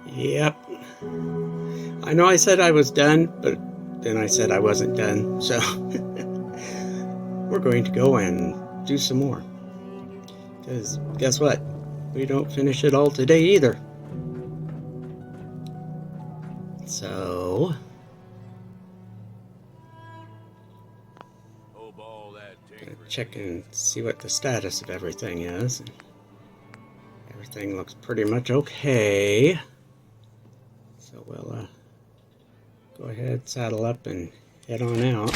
Yep. I know I said I was done, but then I said I wasn't done, so we're going to go and do some more. Because guess what? We don't finish it all today either. So gonna check and see what the status of everything is. Everything looks pretty much okay. So we'll go ahead, saddle up, and head on out.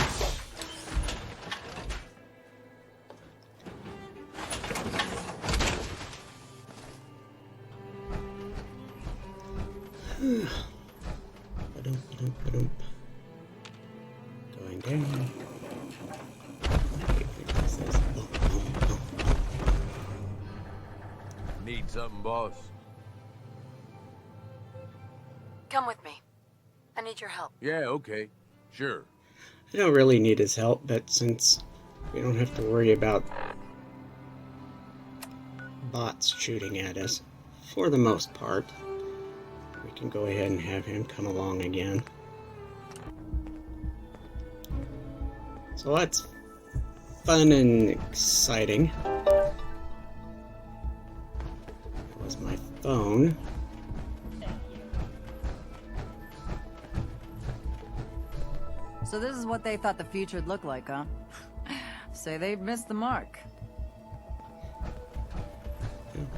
Going down. Need something, boss? Come with me. I need your help. Yeah, okay. Sure. I don't really need his help, but since we don't have to worry about bots shooting at us, for the most part, we can go ahead and have him come along again. So that's fun and exciting. That was my phone. So this is what they thought the future'd look like, huh? Say they've missed the mark.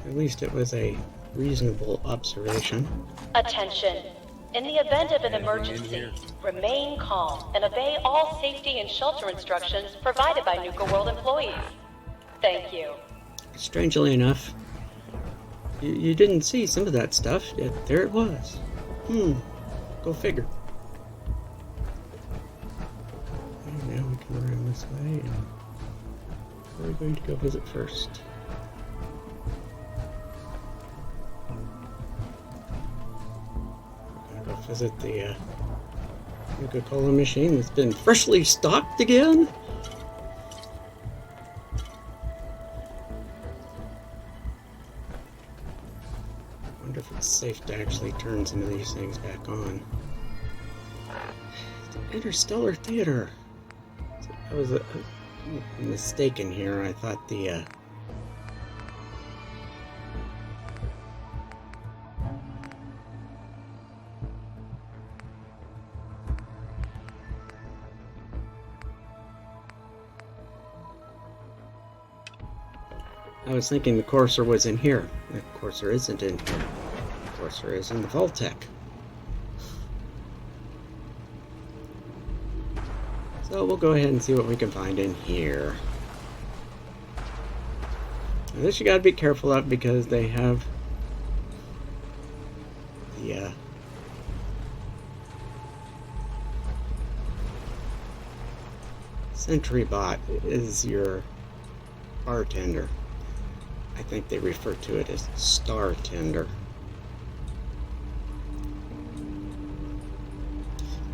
At least it was a reasonable observation. Attention. In the event of an emergency, remain calm and obey all safety and shelter instructions provided by Nuka World employees. Thank you. Strangely enough, you didn't see some of that stuff, yet there it was. Go figure. And now we come around this way, and where are we going to go visit first? Go visit the Coca-Cola machine that's been freshly stocked again. Wonder if it's safe to actually turn some of these things back on. The Interstellar Theater. I was mistaken here. I thought the I was thinking the Courser was in here. The Courser isn't in here. The Courser is in the Vault-Tec. So we'll go ahead and see what we can find in here. Now this you gotta be careful of because they have the Sentry Bot is your bartender. I think they refer to it as Star Tender.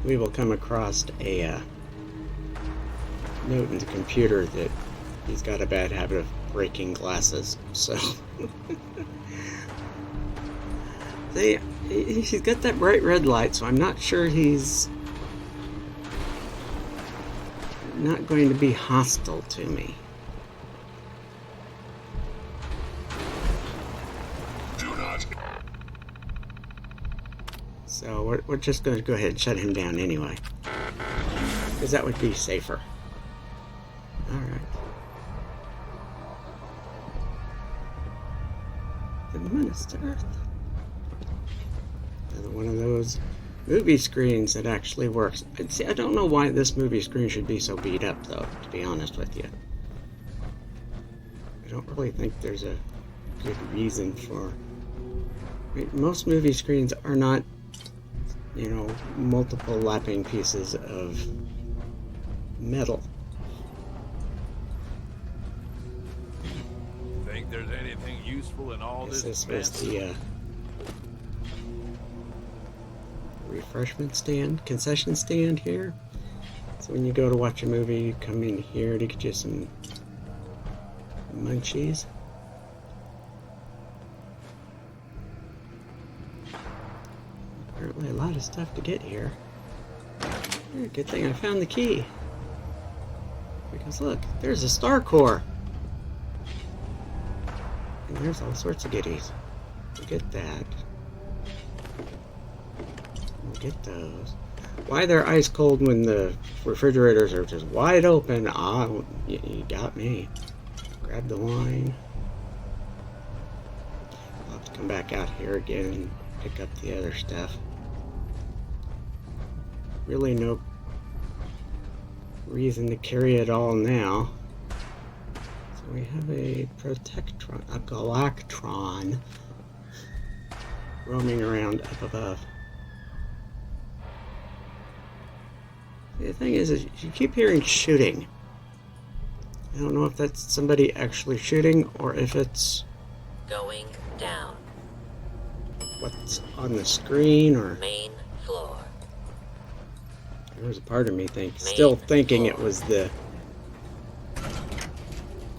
We will come across a note in the computer that he's got a bad habit of breaking glasses, so he's got that bright red light, so I'm not sure he's not going to be hostile to me. So we're just going to go ahead and shut him down anyway, because that would be safer. Alright. The menace to Earth. Another one of those movie screens that actually works. See, I don't know why this movie screen should be so beat up, though, to be honest with you. I don't really think there's a good reason for... I mean, most movie screens are not, you know, multiple lapping pieces of metal. Think there's anything useful in all this? This was the refreshment stand, concession stand here. So when you go to watch a movie, you come in here to get you some munchies. Apparently a lot of stuff to get here. Yeah, good thing I found the key. Because look, there's a star core. And there's all sorts of goodies. We'll get that. We'll get those. Why they're ice cold when the refrigerators are just wide open? Ah, you got me. Grab the wine. I'll have to come back out here again and pick up the other stuff. Really no reason to carry it all now. So we have a Protectron, a Galactron roaming around up above. The thing is you keep hearing shooting. I don't know if that's somebody actually shooting or if it's going down. What's on the screen or Main floor. There was a part of me still thinking it was the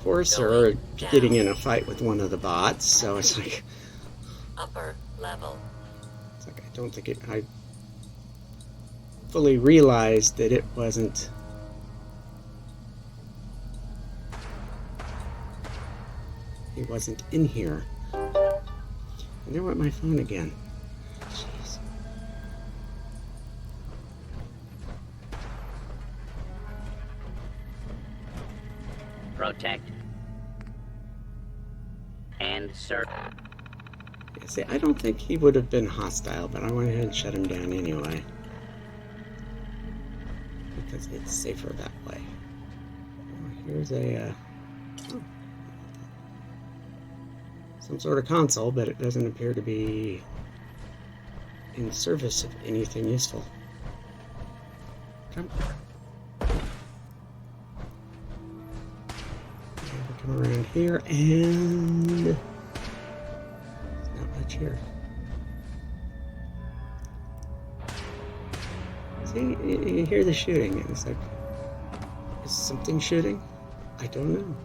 Forcer getting in a fight with one of the bots, so it's like upper level. It's like I don't think I fully realized that it wasn't he wasn't in here. And there went my phone again. Jeez. Protect. And serve. Yeah, see, I don't think he would have been hostile, but I went ahead and shut him down anyway. Because it's safer that way. Oh, here's a some sort of console, but it doesn't appear to be in service of anything useful. Come. Come around here, and there's not much here. See, you hear the shooting, and it's like, is something shooting? I don't know.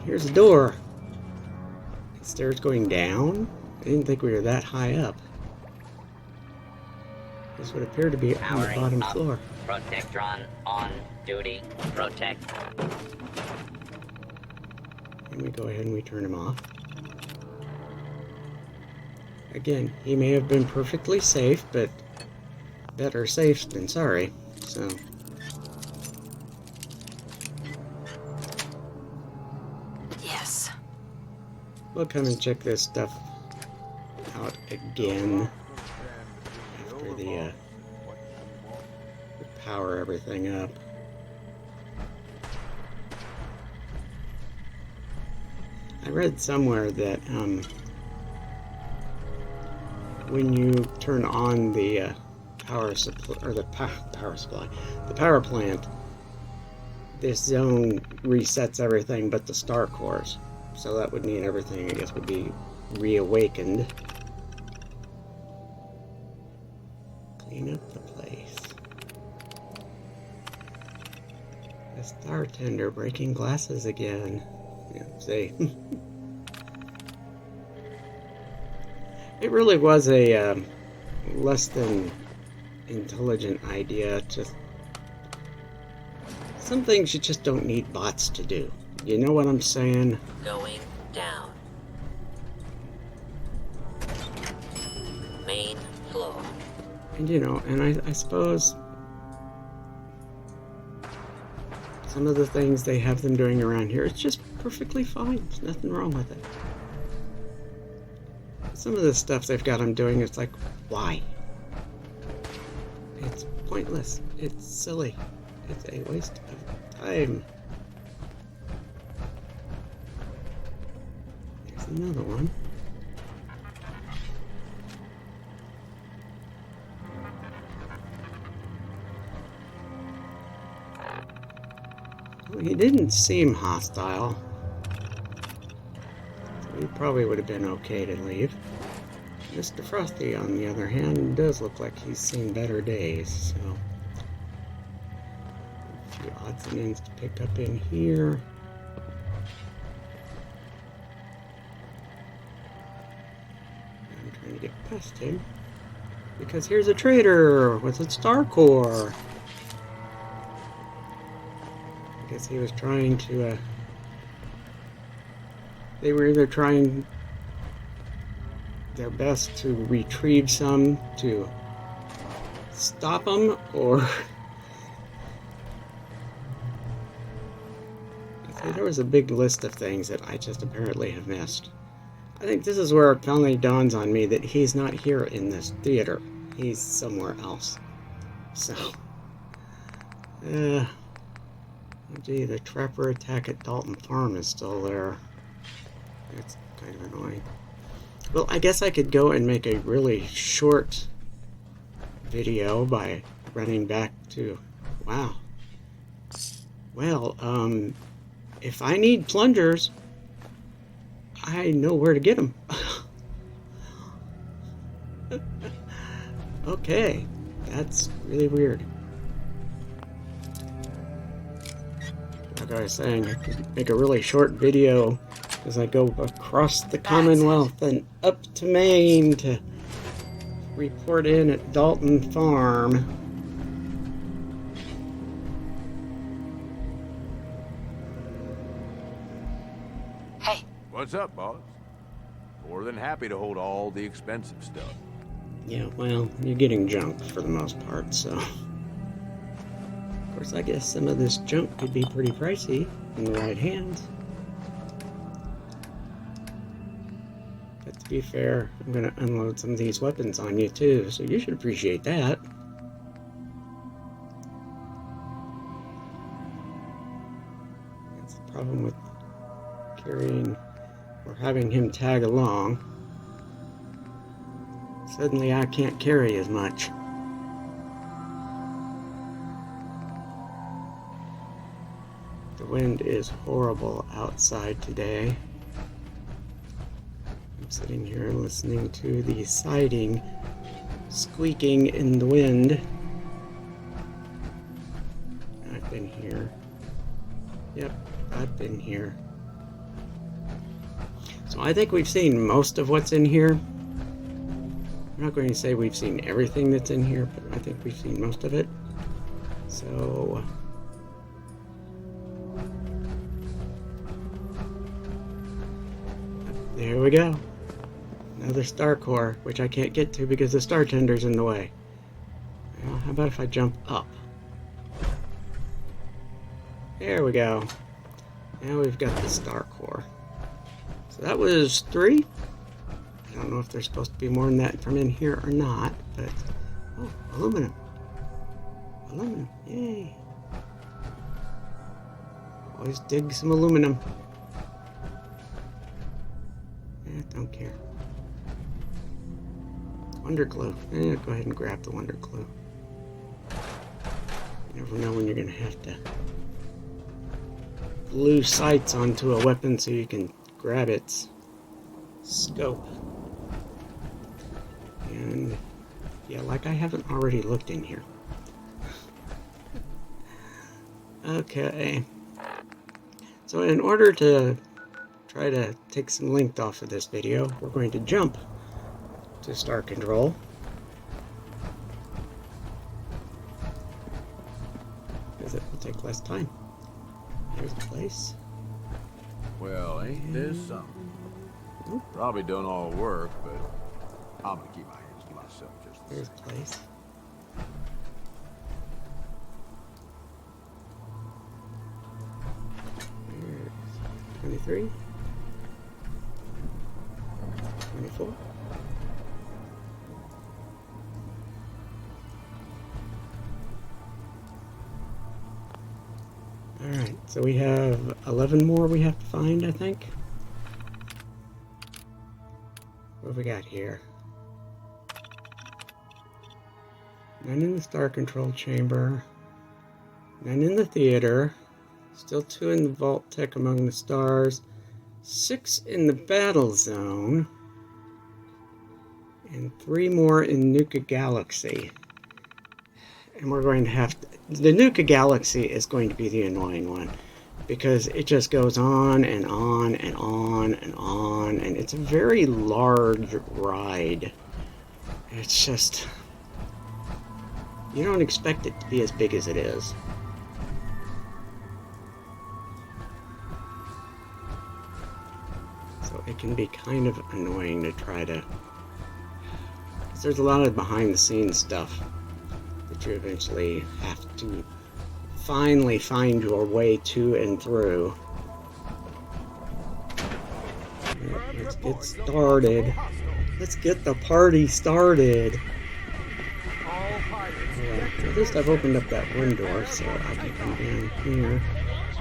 Here's a door. Stairs going down? I didn't think we were that high up. This would appear to be on the bottom floor. Protectron on duty. Protect. And we go ahead and we turn him off. Again, he may have been perfectly safe, but better safe than sorry. So Yes. we'll come and check this stuff out again after the power everything up. I read somewhere that when you turn on the power supply or the power plant, this zone resets everything but the star cores. So that would mean everything, I guess, would be reawakened. Clean up the place. This bartender breaking glasses again. Yeah, see. It really was a less than intelligent idea. Just some things you just don't need bots to do. You know what I'm saying? Going down. Main floor. And you know, and I suppose some of the things they have them doing around here, it's just perfectly fine. There's nothing wrong with it. Some of the stuff they've got them doing, it's like, why? It's pointless. It's silly. It's a waste of time. There's another one. Well, he didn't seem hostile. So he probably would have been okay to leave. Mr. Frosty, on the other hand, does look like he's seen better days, so... a few odds and ends to pick up in here. I'm trying to get past him, because here's a trader with a star core. I guess he was trying to, they were either trying their best to retrieve some to stop them, or there was a big list of things that I just apparently have missed. I think this is where it finally dawns on me that he's not here in this theater. He's somewhere else. So, oh gee, the trapper attack at Dalton Farm is still there. That's kind of annoying. Well, I guess I could go and make a really short video by running back to... Wow. Well, if I need plungers, I know where to get them. Okay, that's really weird. Like I was saying, I could make a really short video as I go across the Commonwealth and up to Maine to report in at Dalton Farm. Hey, What's up, boss? More than happy to hold all the expensive stuff. Yeah, well, you're getting junk for the most part, so... Of course, I guess some of this junk could be pretty pricey in the right hands. But to be fair, I'm going to unload some of these weapons on you too, so you should appreciate that. That's the problem with carrying or having him tag along. Suddenly I can't carry as much. The wind is horrible outside today. I'm sitting here listening to the siding squeaking in the wind. I've been here. Yep, I've been here. So I think we've seen most of what's in here. I'm not going to say we've seen everything that's in here, but I think we've seen most of it. So... there we go. Another star core, which I can't get to because the star tender's in the way. Well, how about if I jump up? There we go. Now we've got the star core. So that was 3. I don't know if there's supposed to be more than that from in here or not, but... oh, aluminum. Aluminum, yay. Always dig some aluminum. Don't care. Wonder glue. Go ahead and grab the wonder glue. You never know when you're going to have to glue sights onto a weapon so you can grab its scope. And yeah, like I haven't already looked in here. Okay. So in order to try to take some length off of this video, we're going to jump to Star Control. Because it will take less time. There's a place. Well, ain't this something? Probably done all the work, but I'm gonna keep my hands to myself just the There's same. a place. There's 23. 24. Alright, so we have 11 more we have to find, I think. What have we got here? 9 in the Star Control Chamber. 9 in the theater. Still 2 in the Vault Tech Among the Stars. 6 in the Battle Zone. and 3 more in Nuka Galaxy. And we're going to have to... The Nuka Galaxy is going to be the annoying one, because it just goes on and on and on and on, and it's a very large ride. It's just... You don't expect it to be as big as it is. So it can be kind of annoying to try to... Because there's a lot of behind-the-scenes stuff that you eventually have to finally find your way to and through. Let's get started. Let's get the party started. At least I've opened up that one door, so I can come down here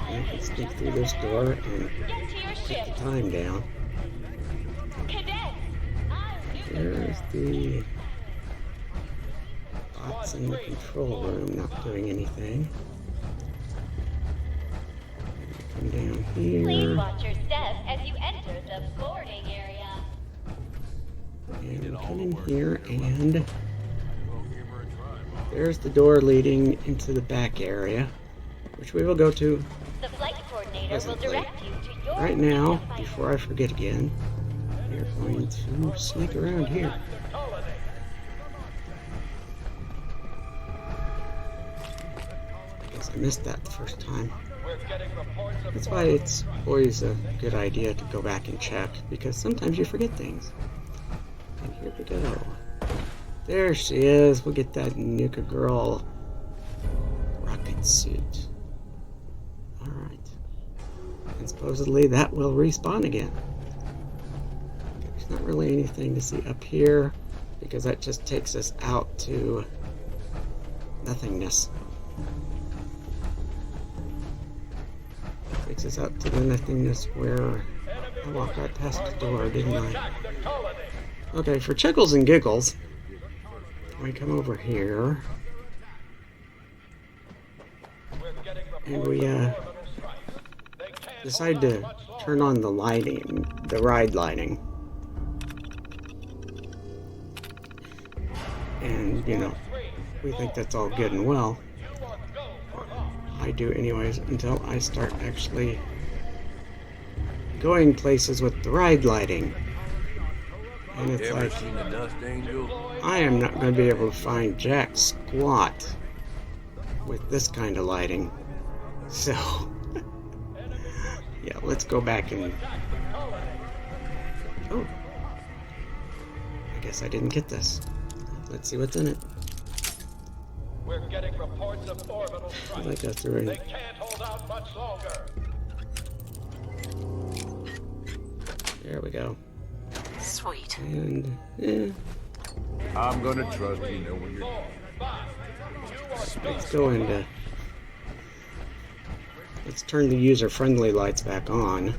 and I can sneak through this door and put the time down. There's the bots in the control room not doing anything. Come down here. Please watch your steps as you enter the boarding area. And we come in here, and there's the door leading into the back area, which we will go to The flight coordinator presently. will direct you to your Right now, before I forget again, we're going to sneak around here. I guess I missed that the first time. That's why it's always a good idea to go back and check, because sometimes you forget things. And here we go. There she is. We'll get that Nuka Girl rocket suit. Alright. And supposedly that will respawn again. There's not really anything to see up here, because that just takes us out to nothingness. Takes us out to the nothingness where I walked right past the door, didn't I? Okay, for chuckles and giggles, we come over here and we decide to turn on the lighting, the ride lighting. And, you know, we think that's all good and well. I do anyways, until I start actually going places with the ride lighting. And it's like, I am not going to be able to find jack squat with this kind of lighting. So, yeah, let's go back and... Oh, I guess I didn't get this. Let's see what's in it. We're getting reports of orbital strikes. Like that's already. They can't hold out much longer. There we go. Sweet. And I'm gonna trust you know when you're... let's go into... Let's turn the user-friendly lights back on.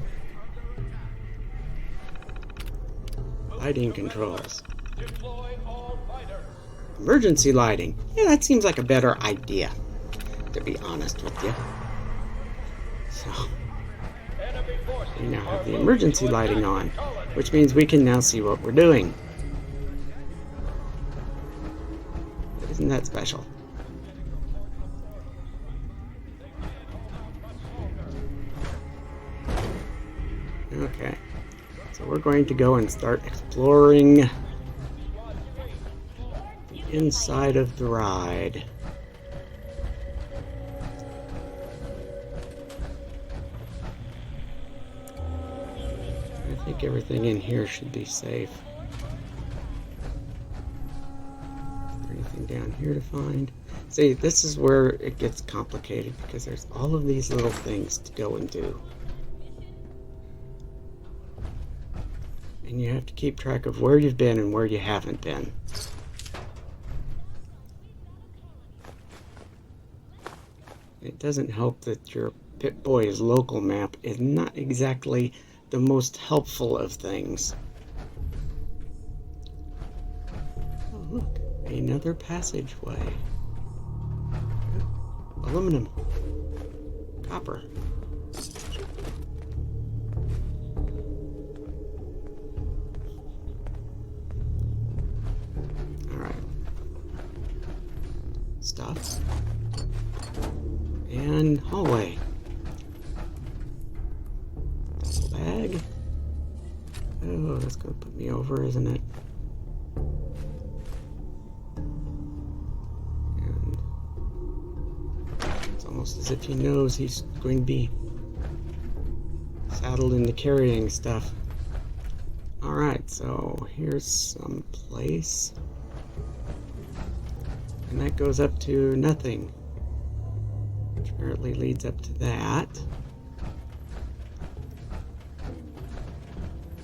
Lighting controls. Deploy all fighters. Emergency lighting. Yeah, that seems like a better idea, to be honest with you. So, Enemy forces we now have the emergency lighting on, which means we can now see what we're doing. Isn't that special? Okay, so we're going to go and start exploring the inside of the ride. I think everything in here should be safe. Is there anything down here to find? See, this is where it gets complicated, because there's all of these little things to go and do. And you have to keep track of where you've been and where you haven't been. It doesn't help that your Pip-Boy's local map is not exactly the most helpful of things. Oh, look, another passageway. Aluminum. Copper. stuff. And hallway. Duffel bag. Oh, that's gonna put me over, isn't it? And it's almost as if he knows he's going to be saddled into carrying stuff. Alright, so here's some place. And that goes up to nothing. Which apparently leads up to that.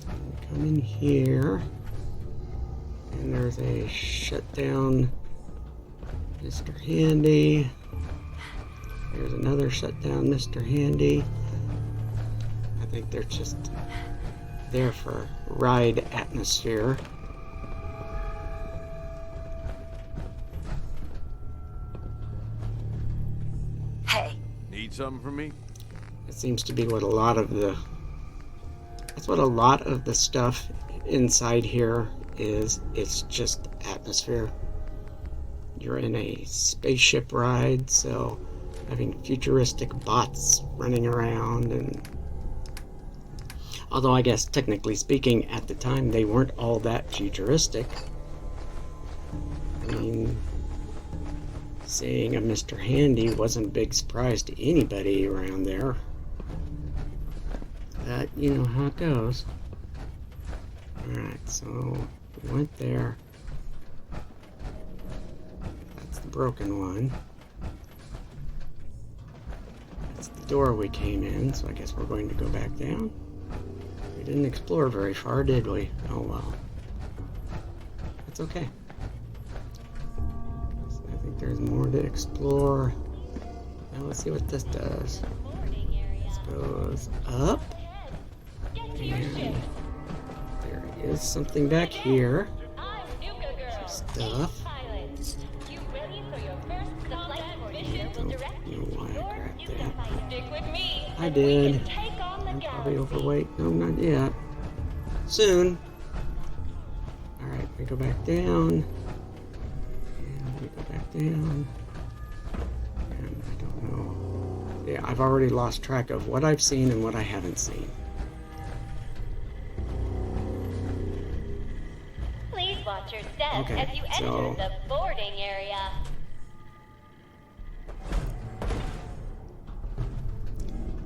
And come in here. And there's a shutdown Mr. Handy. There's another shutdown Mr. Handy. I think they're just there for ride atmosphere. Hey. Need something from me? It seems to be what a lot of the... That's what a lot of the stuff inside here is. It's just atmosphere. You're in a spaceship ride, so having futuristic bots running around and... Although I guess, technically speaking, at the time, they weren't all that futuristic. I mean, seeing a Mr. Handy wasn't a big surprise to anybody around there. But, you know how it goes. Alright, so we went there. That's the broken one. That's the door we came in, so I guess we're going to go back down. We didn't explore very far, did we? Oh well. That's okay. So I think there's more to explore. Now let's see what this does. This goes up. And there is something back here. Some stuff. I don't know why I grabbed that. I did. I'm probably overweight. No, not yet. Soon. Alright, we go back down. And we go back down. And I don't know. Yeah, I've already lost track of what I've seen and what I haven't seen. Please watch your step Okay, as you so- enter the boarding area.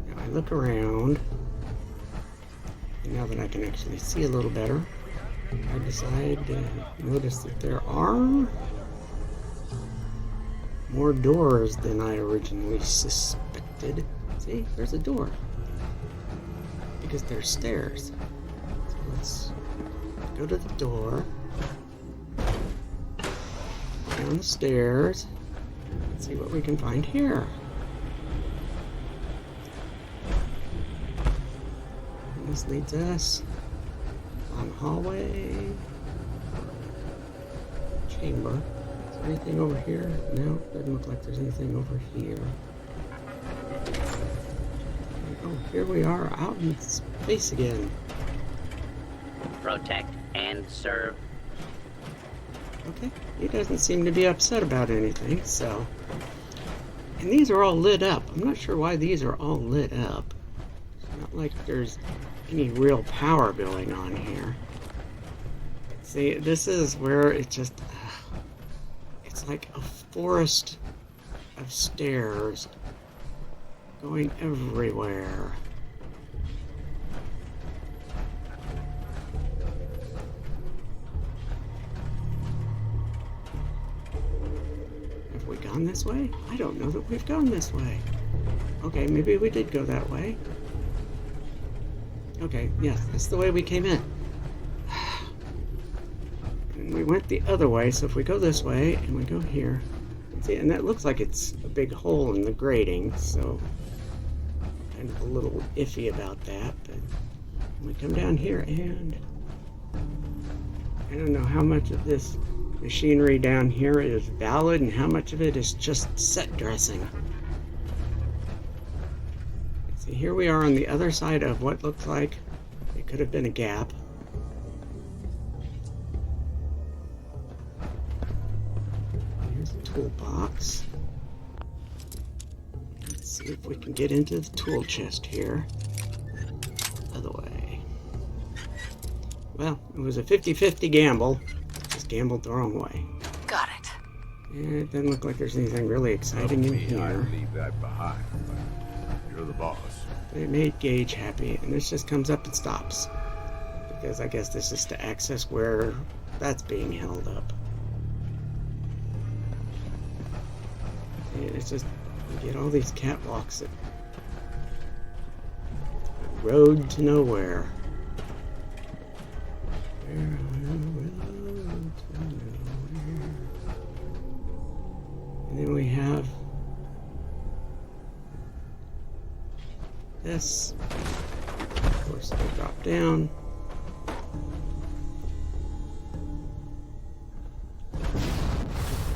Now I look around. And now that I can actually see a little better, I decide to notice that there are more doors than I originally suspected. See, there's a door. Because there's stairs. So let's go to the door. Down the stairs. Let's see what we can find here. And this leads us on hallway. Chamber. Is there anything over here? No, doesn't look like there's anything over here. Oh, here we are out in space again. Protect and serve. Okay, he doesn't seem to be upset about anything, so... And these are all lit up. I'm not sure why these are all lit up. It's not like there's any real power going on here. See, this is where it just... It's like a forest of stairs going everywhere. Have we gone this way? I don't know that we've gone this way. Okay, maybe we did go that way. Okay, yes, that's the way we came in. And we went the other way, so if we go this way and we go here, see, and that looks like it's a big hole in the grating, so I'm kind of a little iffy about that, but we come down here and I don't know how much of this machinery down here is valid and how much of it is just set dressing. See, here we are on the other side of what looks like it could have been a gap. Here's a toolbox. Let's see if we can get into the tool chest here. Other way. Well, it was a 50-50 gamble. Just gambled the wrong way. Got it. Yeah, it doesn't look like there's anything really exciting in I here. leave that behind, but you're the boss. But it made Gage happy, and this just comes up and stops. Because I guess this is to access where that's being held up. And it's just, you get all these catwalks that road to nowhere. We're on a road to nowhere. And then we have this. Of course, it'll drop down.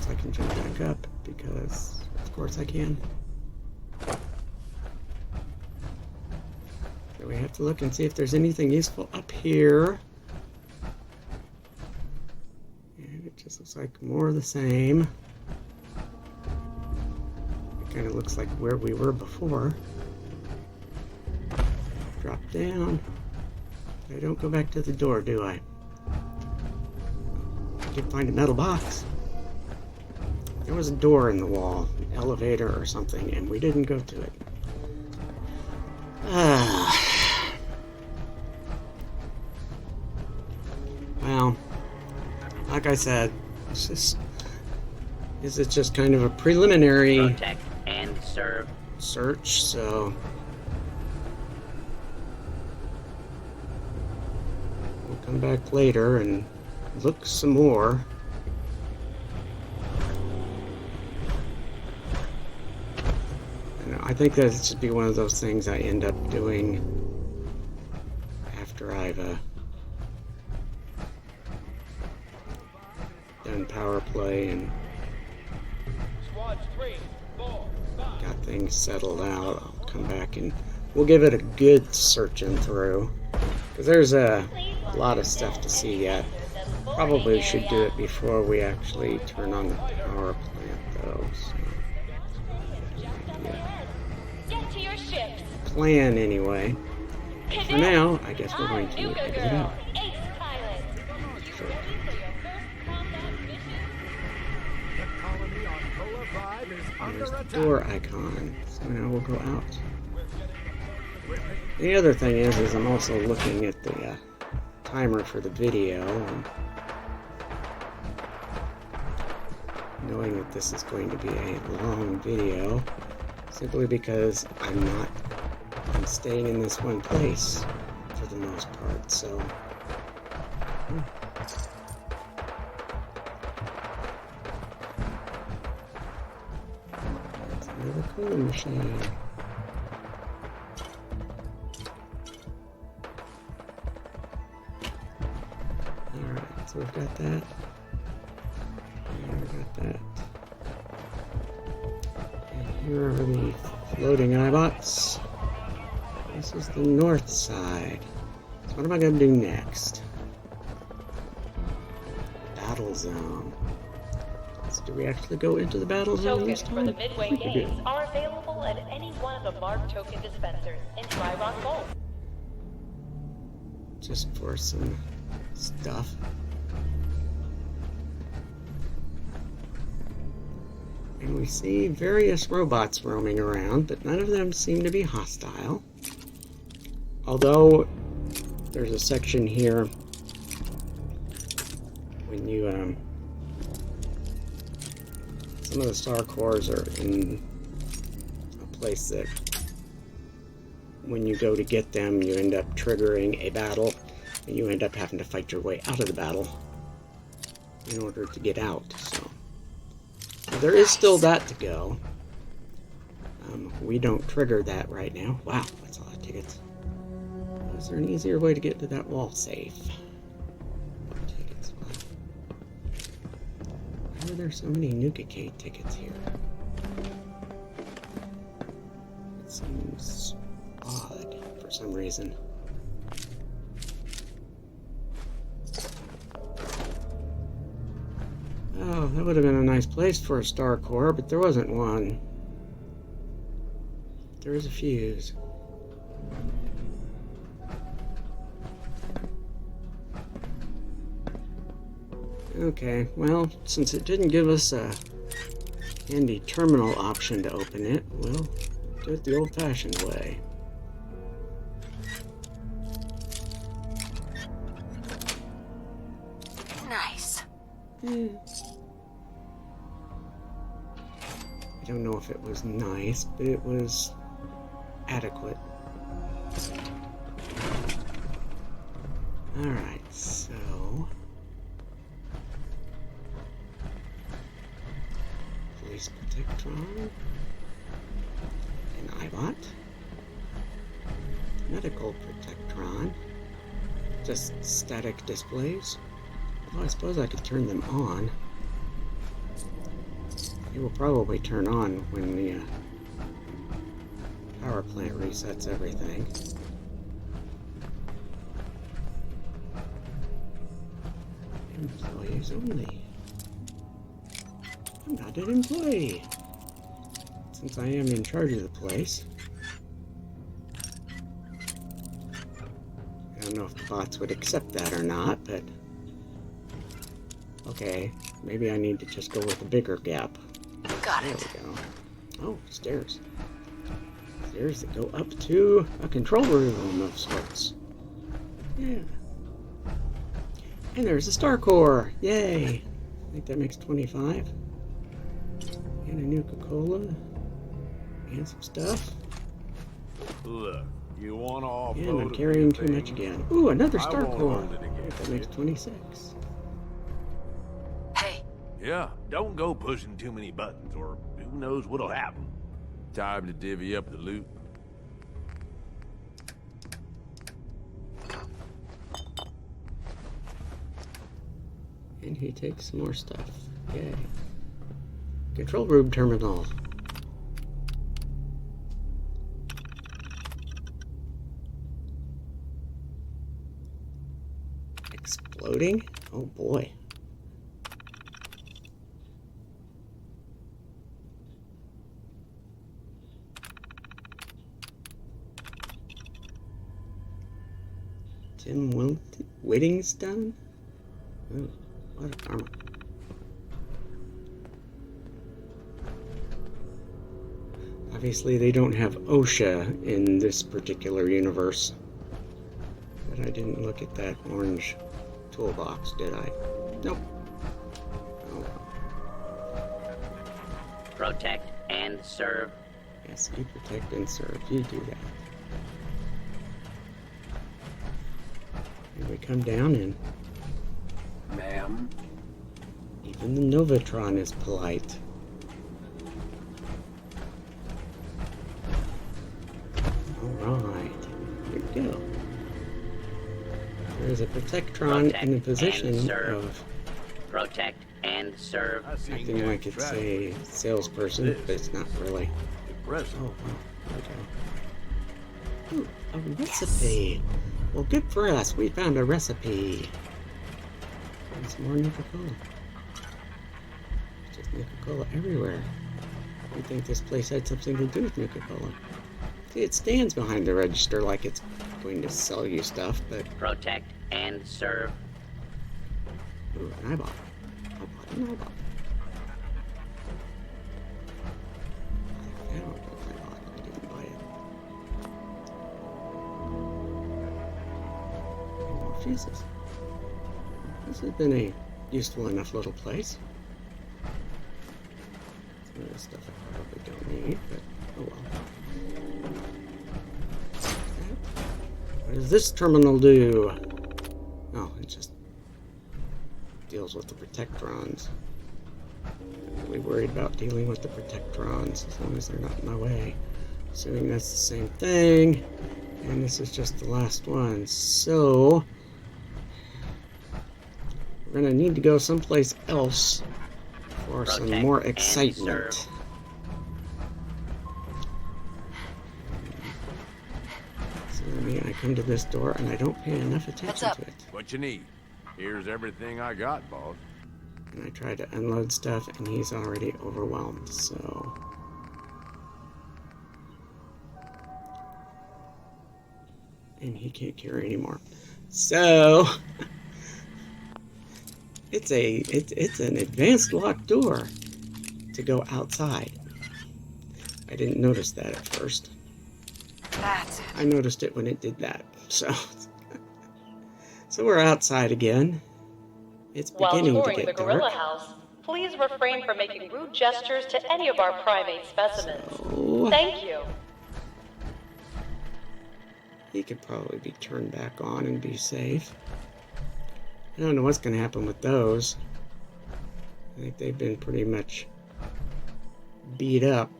So I can jump back up because, of course, I can. So we have to look and see if there's anything useful up here. And it just looks like more of the same. It kind of looks like where we were before. Drop down. I don't go back to the door, do I? I did find a metal box. There was a door in the wall, an elevator or something, and we didn't go to it. Well, like I said, is it just kind of a preliminary Protect and serve. search, so we'll come back later and look some more. I think that should be one of those things I end up doing after I've done power play and Squads 3, 4, 5. got things settled out. I'll come back and we'll give it a good searching through, because there's a lot of stuff to see yet. Probably should do it before we actually turn on the power plant though. So. Get to your ships. Plan anyway. For now, I guess we're going to Nuka edit it Girl, out. Ace Pilot. You ready for your first combat mission? The colony on Cola 5 is under There's the attack. door icon. So now we'll go out. The other thing is I'm also looking at the timer for the video, and knowing that this is going to be a long video, simply because I'm staying in this one place for the most part, so that's another cooling machine. Alright, so we've got that. And we've got that. And here are the floating iBots. This is the north side. So what am I going to do next? Battle zone. So do we actually go into the battle zone this Tokens time? for the Midway I think we do. games are available at any one of the Mark token dispensers in Dry Rock Gold. Just for some stuff. And we see various robots roaming around, but none of them seem to be hostile. Although there's a section here when you some of the star cores are in a place that when you go to get them you end up triggering a battle and you end up having to fight your way out of the battle in order to get out. So there is still that to go. We don't trigger that right now. Wow, that's a lot of tickets. Is there an easier way to get to that wall safe? Tickets. Why are there so many Nuka-Cade tickets here? It seems odd for some reason. Oh, that would have been a nice place for a star core, but there wasn't one. There is a fuse. Okay, well, since it didn't give us a handy terminal option to open it, we'll do it the old-fashioned way. Nice. I don't know if it was nice, but it was adequate. Alright, so... Police Protectron, an iBot, Medical Protectron, just static displays. Well, I suppose I could turn them on. It will probably turn on when the power plant resets everything. Employees only. I'm not an employee, since I am in charge of the place. I don't know if the bots would accept that or not, but okay, maybe I need to just go with a bigger gap. Got There it. we go. Oh, stairs. Stairs that go up to a control room of sorts. Yeah. And there's a star core. Yay. I think that makes 25. And a Nuka-Cola. And some stuff. Look, you want all And I'm carrying too much again. Ooh, another star core. I think that makes 26. Hey, Yeah, don't go pushing too many buttons, or who knows what'll happen. Time to divvy up the loot. And he takes some more stuff. Yay. Control room terminal. Exploding? Oh boy. Tim Whittingstone? Oh, what a armor. Obviously they don't have OSHA in this particular universe. But I didn't look at that orange toolbox, did I? Nope. Oh, Protect and serve. yes, you protect and serve. You do that. And we come down and Ma'am. even the Novatron is polite. Alright, here we go. There's a Protectron in the position of Protect and serve. I seen acting you like it's track. a salesperson, but it's not really. Impressive. Oh, wow. Okay. Ooh, a recipe. Well, good for us. We found a recipe. And some more Nuka-Cola. Just Nuka-Cola everywhere. You'd think this place had something to do with Nuka-Cola. See, it stands behind the register like it's going to sell you stuff, but... Protect and serve. Ooh, an eyeball. I bought an eyeball. I don't know if I bought it. I didn't buy it. More fuses. This has been a useful enough little place. Some of this stuff I probably don't need, but oh well. What does this terminal do? Oh, it just deals with the Protectrons. I'm really worried about dealing with the Protectrons as long as they're not in my way. Assuming that's the same thing. And this is just the last one. So we're gonna need to go someplace else for some Protect more and excitement. serve. So I mean, I come to this door and I don't pay enough attention up. to it. What you need? Here's everything I got, boss. And I tried to unload stuff, and he's already overwhelmed, so... And he can't carry anymore. So... It's an advanced locked door to go outside. I didn't notice that at first. That's it. I noticed it when it did that. So we're outside again. It's While beginning to touring the get gorilla dark. house, please refrain from making rude gestures to any of our primate specimens. So Thank you. he could probably be turned back on and be safe. I don't know what's going to happen with those. I think they've been pretty much beat up.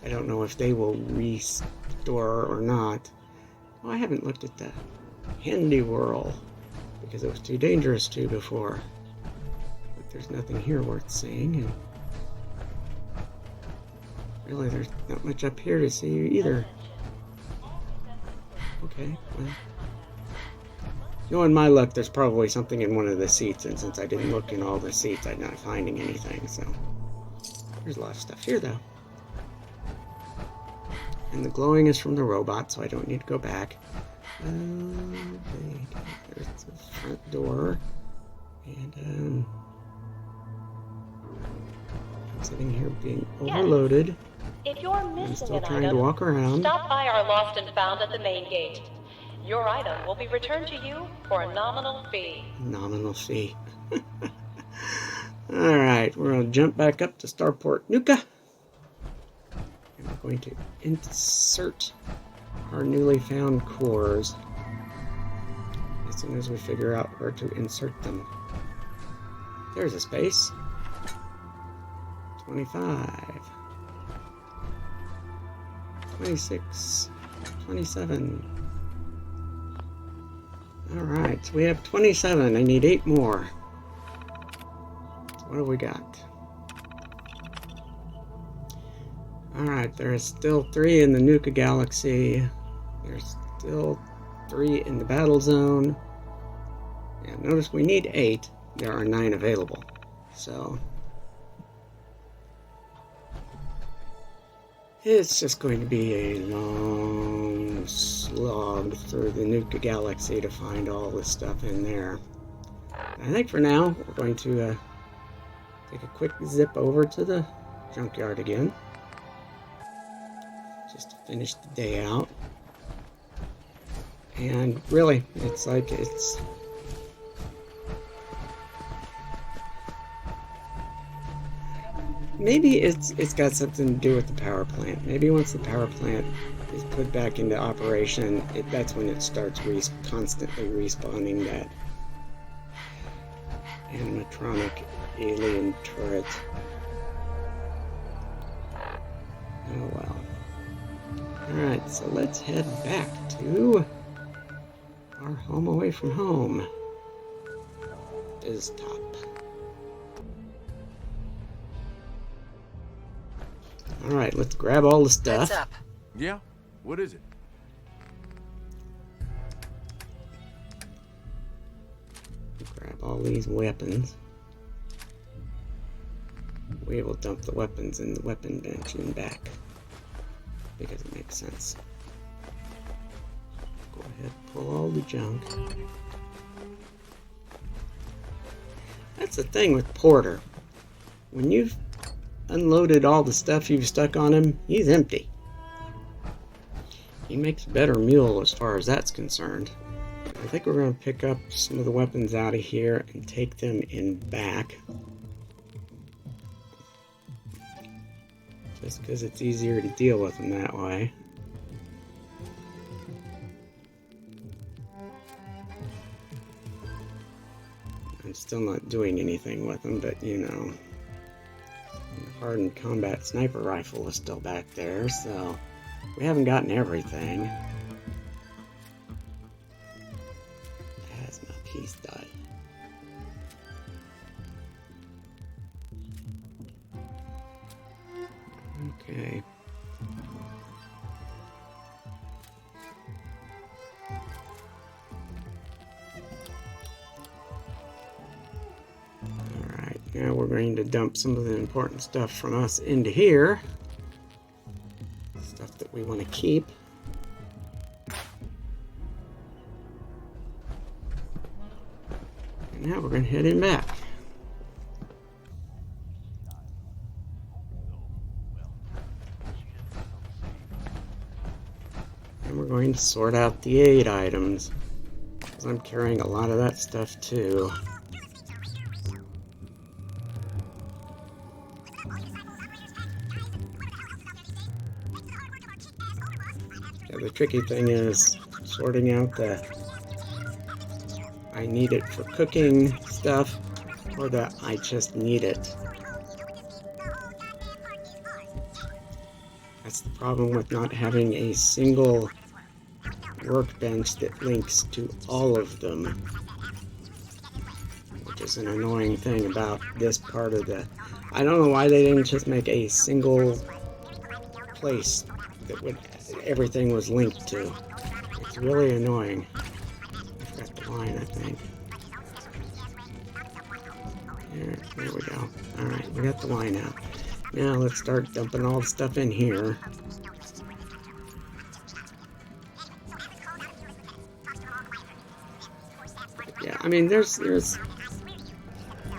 I don't know if they will restore or not. Oh, I haven't looked at the handy whirl because it was too dangerous to before. But there's nothing here worth seeing, and really there's not much up here to see either. Okay, well, knowing my luck, there's probably something in one of the seats, and since I didn't look in all the seats, I'm not finding anything, so there's a lot of stuff here, though. And the glowing is from the robot, so I don't need to go back. Okay, there's the front door, and I'm sitting here being overloaded. If you're I'm missing still an trying to item, walk around. stop by our Lost and Found at the main gate. Your item will be returned to you for a nominal fee. Nominal fee. Alright, we're going to jump back up to Starport Nuka. And we're going to insert our newly found cores as soon as we figure out where to insert them. There's a space. 25. 26. 27. Alright, so we have 27. I need 8 more. So what do we got? Alright, there is still 3 in the Nuka Galaxy. There's still 3 in the Battle Zone. And notice we need 8. There are 9 available. So it's just going to be a long slog through the Nuka Galaxy to find all this stuff in there. I think for now, we're going to take a quick zip over to the junkyard again. Just to finish the day out. And really, it's like it's... Maybe it's got something to do with the power plant. Maybe once the power plant is put back into operation, that's when it starts constantly respawning that animatronic alien turret. Oh well. Alright, so let's head back to our home away from home. Is top. Alright, let's grab all the stuff. Heads up. Yeah? What is it? Grab all these weapons. We will dump the weapons in the weapon bench and back. Because it makes sense. Go ahead, pull all the junk. That's the thing with Porter. When you've unloaded all the stuff you've stuck on him, he's empty. He makes a better mule as far as that's concerned. I think we're going to pick up some of the weapons out of here and take them in back. Just because it's easier to deal with them that way. I'm still not doing anything with them, but you know. The hardened combat sniper rifle is still back there, so we haven't gotten everything. Plasma piece die. Okay. we're going to dump some of the important stuff from us into here. Stuff that we want to keep. And now we're going to head in back. And we're going to sort out the aid items, because I'm carrying a lot of that stuff too. Yeah, the tricky thing is sorting out the I need it for cooking stuff or the I just need it. That's the problem with not having a single workbench that links to all of them, which is an annoying thing about this part of the... I don't know why they didn't just make a single place that everything was linked to. It's really annoying. I forgot the line, I think. There we go. Alright, we got the line out. Now let's start dumping all the stuff in here. Yeah, I mean, there's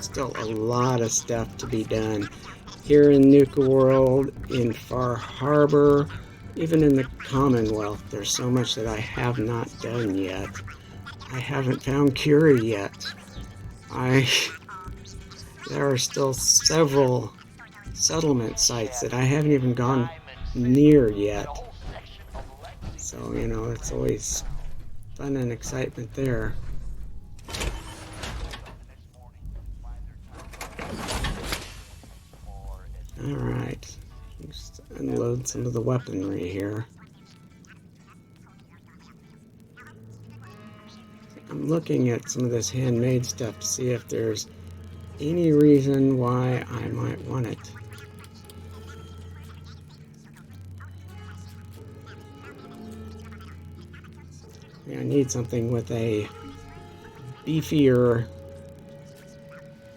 still a lot of stuff to be done here in Nuka World, in Far Harbor, even in the Commonwealth. There's so much that I have not done yet. I haven't found Curie yet. There are still several settlement sites that I haven't even gone near yet. So, you know, it's always fun and excitement there. Alright, just unload some of the weaponry here. I'm looking at some of this handmade stuff to see if there's any reason why I might want it. Yeah, I need something with a beefier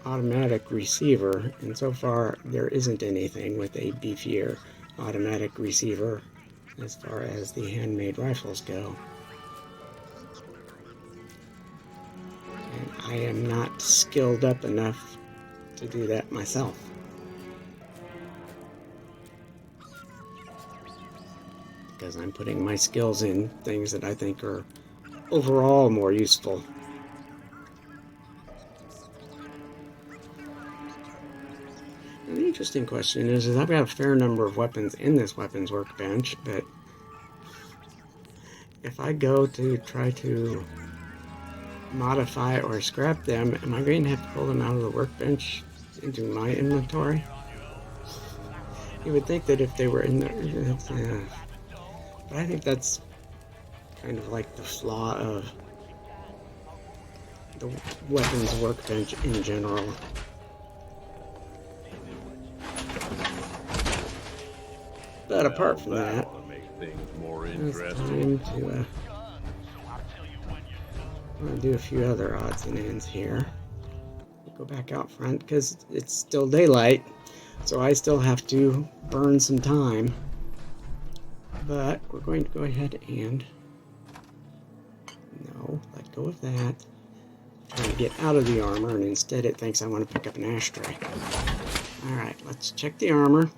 automatic receiver, and so far there isn't anything with a beefier automatic receiver as far as the handmade rifles go. And I am not skilled up enough to do that myself. Because I'm putting my skills in things that I think are overall more useful. And the interesting question is I've got a fair number of weapons in this weapons workbench, but if I go to try to modify or scrap them, am I going to have to pull them out of the workbench into my inventory? You would think that if they were in there, but I think that's kind of like the flaw of the weapons workbench in general. But apart from that, it's time to I'm going to do a few other odds and ends here. Go back out front because it's still daylight, so I still have to burn some time. But we're going to go ahead and let go of that. Trying to get out of the armor, and instead it thinks I want to pick up an ashtray. Alright, let's check the armor.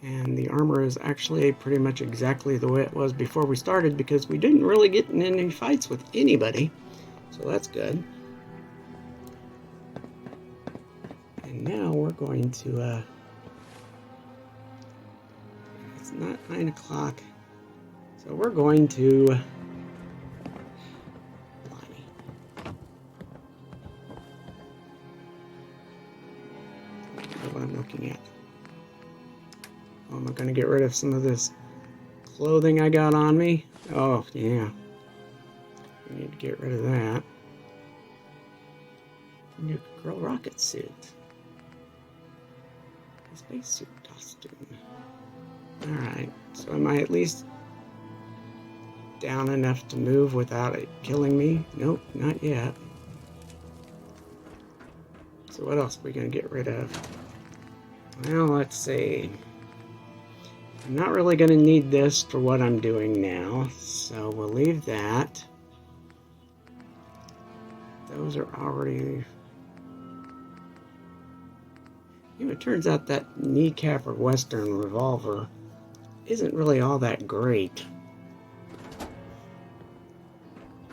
And the armor is actually pretty much exactly the way it was before we started, because we didn't really get in any fights with anybody. So that's good. And now we're going to, it's not 9 o'clock. So we're going to, what I'm looking at. Oh, am I going to get rid of some of this clothing I got on me? Oh, yeah. I need to get rid of that. New girl rocket suit. A spacesuit costume. Alright, so am I at least down enough to move without it killing me? Nope, not yet. So what else are we going to get rid of? Well, let's see. I'm not really going to need this for what I'm doing now, so we'll leave that. Those are already... You know, it turns out that kneecap or Western revolver isn't really all that great.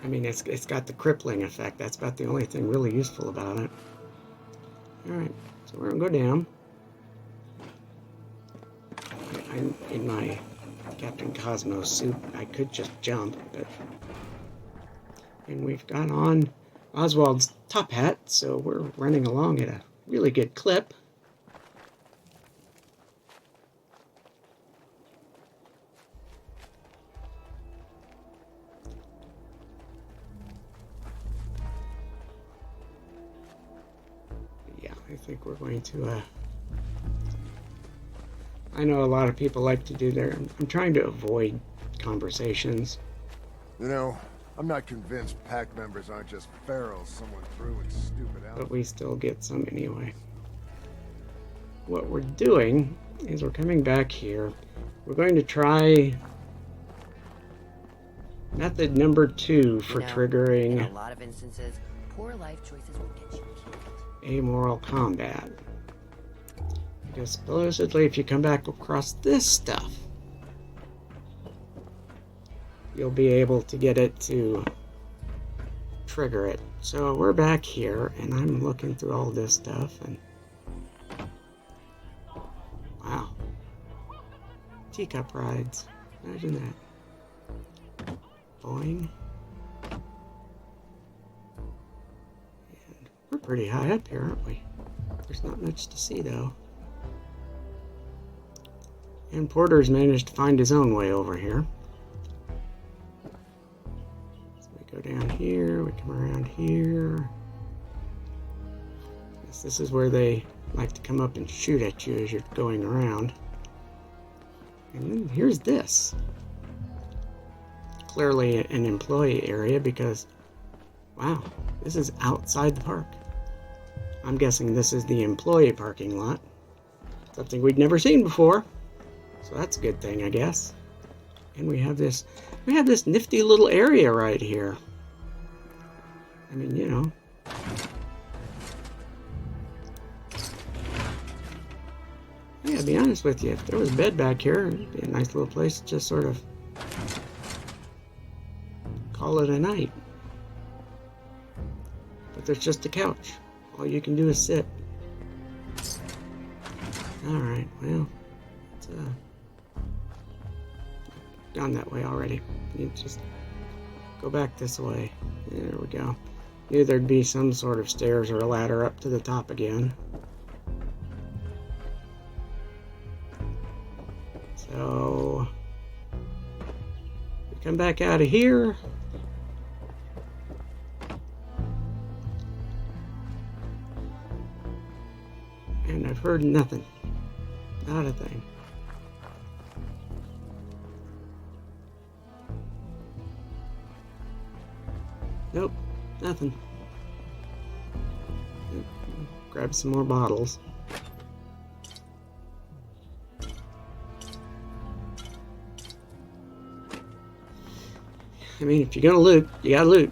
I mean, it's got the crippling effect. That's about the only thing really useful about it. Alright, so we're going to go down. I'm in my Captain Cosmos suit. I could just jump, but... And we've got on Oswald's top hat, so we're running along at a really good clip. Yeah, I think we're going to, I know a lot of people like to do their... I'm trying to avoid conversations. You know, I'm not convinced pack members aren't just ferals someone threw in stupid out. But we still get some anyway. What we're doing is we're coming back here. We're going to try method number 2 for triggering in a lot of instances, poor life choices will get you killed. Amoral Combat. Because supposedly if you come back across this stuff, you'll be able to get it to trigger it. So we're back here, and I'm looking through all this stuff, and wow. Teacup rides. Imagine that. Boing. And we're pretty high up here, aren't we? There's not much to see, though. And Porter's managed to find his own way over here. So we go down here, we come around here. This is where they like to come up and shoot at you as you're going around. And then here's this. Clearly an employee area because, wow, this is outside the park. I'm guessing this is the employee parking lot. Something we'd never seen before. So that's a good thing, I guess. And we have this nifty little area right here. I mean, you know. Yeah, to be honest with you, if there was a bed back here, it'd be a nice little place to just sort of call it a night. But there's just a couch. All you can do is sit. Alright, well, it's gone that way already. You just go back this way. There we go. Knew there'd be some sort of stairs or a ladder up to the top again. So we come back out of here. And I've heard nothing. Not a thing. Nope, nothing. Grab some more bottles. I mean, if you're gonna loot, you gotta loot.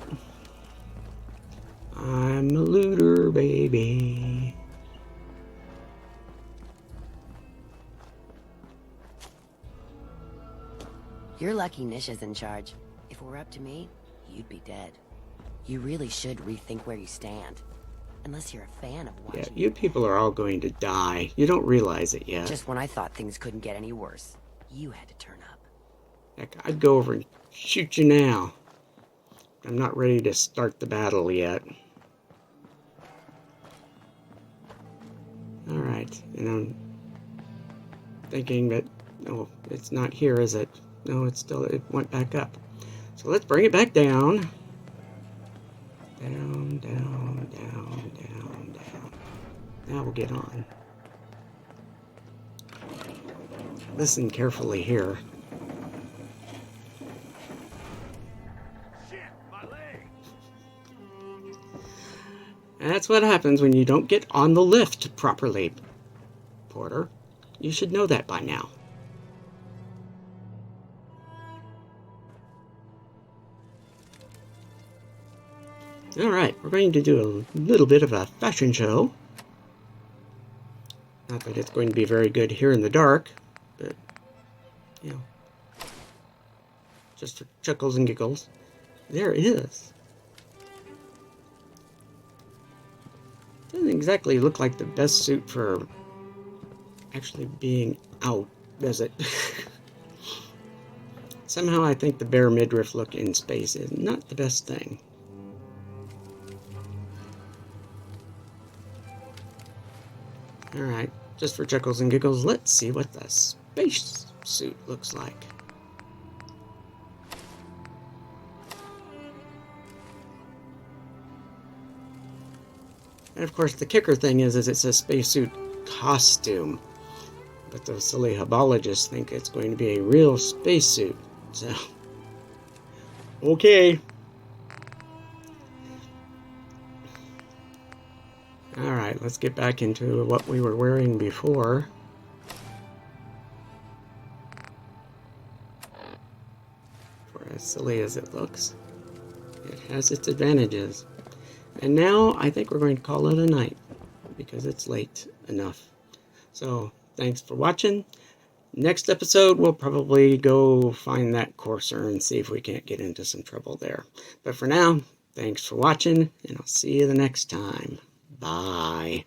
I'm a looter, baby. You're lucky Nish is in charge. If it were up to me, you'd be dead. You really should rethink where you stand. Unless you're a fan of watching. Yeah, you people are all going to die. You don't realize it yet. Just when I thought things couldn't get any worse, you had to turn up. Heck, I'd go over and shoot you now. I'm not ready to start the battle yet. Alright, and I'm thinking that, oh, it's not here, is it? No, it went back up. So let's bring it back down. Down, down, down, down, down. Now we'll get on. Listen carefully here. That's what happens when you don't get on the lift properly, Porter. You should know that by now. Alright, we're going to do a little bit of a fashion show. Not that it's going to be very good here in the dark, but, you know, just for chuckles and giggles. There it is. Doesn't exactly look like the best suit for actually being out, does it? Somehow I think the bare midriff look in space is not the best thing. Alright, just for chuckles and giggles, let's see what the space suit looks like. And of course the kicker thing is it's a spacesuit costume. But those silly hubologists think it's going to be a real spacesuit. So, okay. Alright, let's get back into what we were wearing before. For as silly as it looks, it has its advantages. And now I think we're going to call it a night because it's late enough. So, thanks for watching. Next episode, we'll probably go find that courser and see if we can't get into some trouble there. But for now, thanks for watching, and I'll see you the next time. Bye.